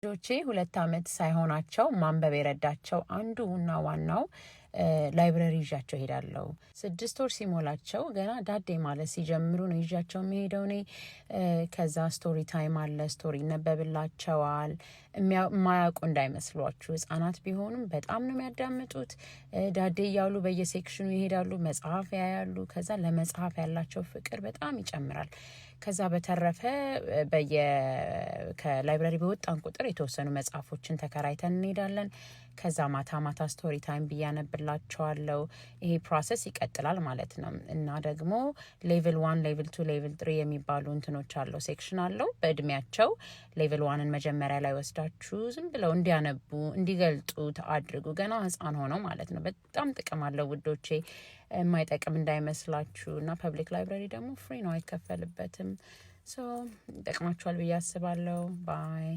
ልጆቼ 2 ዓመት ሳይሆናቸው ማንበብ የረዳቸው አንዱና ዋናው ላይብረሪ ይዣቸው ሄዳለሁ። 6 ወር ሲሞላቸው ገና ዳዴ ማለት ሲጀምሩ ነው ይዣቸው የሚሄደው እኔ። ከዛ ስቶሪ ታይም አለ፣ ስቶሪ ይነበብላቸዋል። የማያውቁ እንዳይመስሏችሁ፣ ህጻናት ቢሆኑም በጣም ነው የሚያዳምጡት። ዳዴ እያሉ በየሴክሽኑ ይሄዳሉ፣ መጽሐፍ ያያሉ። ከዛ ለመጽሐፍ ያላቸው ፍቅር በጣም ይጨምራል። ከዛ በተረፈ ከላይብረሪ በወጣን ቁጥር የተወሰኑ መጽሐፎችን ተከራይተን እንሄዳለን። ከዛ ማታ ማታ ስቶሪ ታይም ብያነብላቸዋለሁ። ይሄ ፕሮሰስ ይቀጥላል ማለት ነው። እና ደግሞ ሌቭል 1 ሌቭል 2 ሌቭል 3 የሚባሉ እንትኖች አለው፣ ሴክሽን አለው በእድሜያቸው። ሌቭል 1ን መጀመሪያ ላይ ወስዳችሁ ዝም ብለው እንዲያነቡ እንዲገልጡት አድርጉ። ገና ህፃን ሆነው ማለት ነው። በጣም ጥቅም አለው ውዶቼ፣ የማይጠቅም እንዳይመስላችሁ። እና ፐብሊክ ላይብረሪ ደግሞ ፍሪ ነው፣ አይከፈልበትም። ሶ ይጠቅማችኋል ብዬ አስባለሁ። ባይ